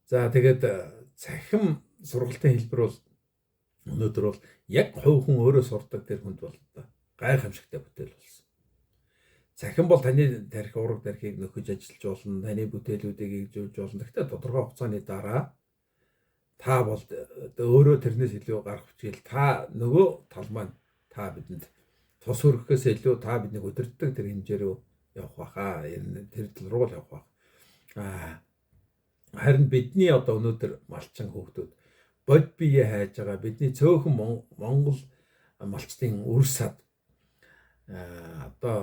За тэгээд цахим сургалтын хэлбэр бол өнөөдөр бол яг хувь хүн өөрөө сурдаг тэр хүнд бол гайхамшигтай бүтээл болсон. Цахим бол таны тарих ураг тархийг нөхөж ажиллаж болно, таны бүтээлүүдийг игжүүлж болно. Гэхдээ тодорхой хугацааны дараа та бол өөрөө тэрнээс илүү гарах хүчил та нөгөө тал маань та бидэнд тус хөрөхөөс илүү та биднийг өдөртдөг тэр хэмжээ рүү явах байхаа. Тэр тал руу л явах байх. Харин бидний одоо өнөөдөр малчин хүүхдүүд бод бие хайж байгаа бидний цөөхөн Монгол малчдын үр сад одоо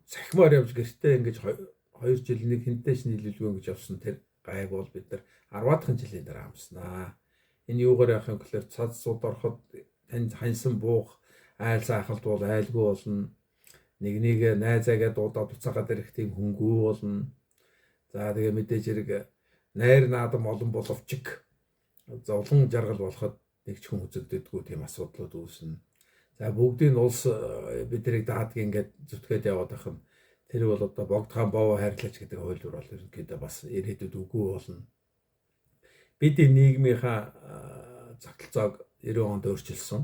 цахимаар явж гэртээ ингэж 2 жил нэг хинтэйч нийлүүлгүй ингэж явсан тэр гайг бол бид нар 10-аад жилийн дараа амснаа. Энэ юугаар яах юм гэхээр цад суд ороход тань ханьсан буух айл заахалд бол айлгүй болно. Нэг найзаагаа дуудаад уцаагаад ирэх тийм хөнгөө болно. За тэгээ мэдээж хэрэг найр наадам олон боловч зовлон жаргал болоход нэг ч хүн үзэгддэггүй тийм асуудлууд үүснэ. За бүгдийн улс биднийг даадгийг ингээд зүтгээд яваад байх юм. Тэр бол одоо богдхан боо хайрлаач гэдэг хуулиур бол ерөнхийдөө бас ирээдүйд үгүй болно. Бид нийгмийнхаа тогтолцоог 90 онд өөрчилсөн.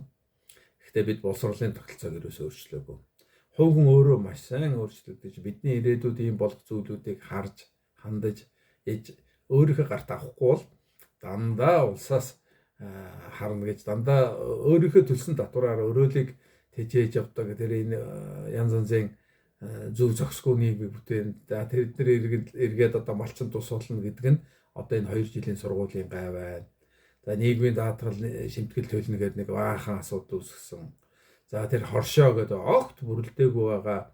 Гэхдээ бид боловсролын тогтолцоог ерөөсөө өөрчлөөгүй. Хувь хүн өөрөө маш сайн өөрчлөгдөж бидний ирээдүйд ийм болох зүйлүүдийг харж, хандаж, өөрийнхөө гарт авахгүй бол дандаа улсаас харна гэж дандаа өөрийнхөө төлсөн татвараар өрөөлийг тэжээж явдаг. Тэр энэ янз янзын зөв зохисгүй нийгмийг бүтээн. За тэр эргээд одоо малчин тус болно гэдэг нь одоо энэ 2 жилийн сургуулийн гай байна. За нийгмийн даатгал шимтгэл төлнө гэдэг нэг баахан асуудал үүсгэсэн. За тэр хоршоо гэдэг огт бүрэлдээгүй байгаа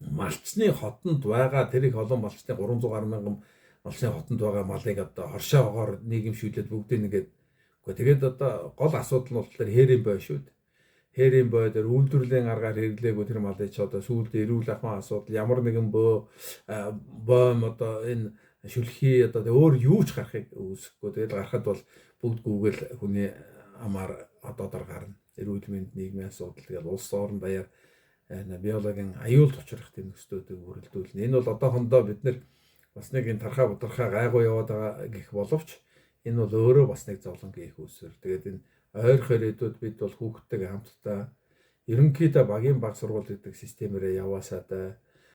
малчны хотонд байгаа тэр их олон малчны 300 гаруй мянган малчны хотонд байгаа малыг одоо хоршоогоор нийгэмшүүлээд бүгдийг нэгээд тэгээд одоо гол асуудал нь болохоор хээрийн бой шүү дээ. Хээрийн бой дээр үйлдвэрлэлийн аргаар хэрэглээгүй тэр малыг ч одоо сүүлд эрүүл ахуйн асуудал ямар нэгэн бойм одоо энэ шүлхий одоо өөр юу ч гарахыг үүсэхгүй. Тэгээд гарахад бол бүгд гүгэл хүний амаар одоодор гарна. Эрүүл мэнд нийгмийн асуудал тэгээд улс орон даяар биологийн аюулт учрах тийм нөхцлүүдийг бүрэлдүүлнэ. Энэ бол одоохондоо бид нар бас нэг энэ тархаа бодрохаа гайгүй яваад байгаа гэх боловч энэ бол өөрөө бас нэг зовлонгийн их үүсвэр. Тэгээд энэ ойрхон ирээдүйд бид бол хүүхдтэйгээ хамтдаа ерөнхийдөө багийн баг сургууль гэдэг системээрээ яваасаа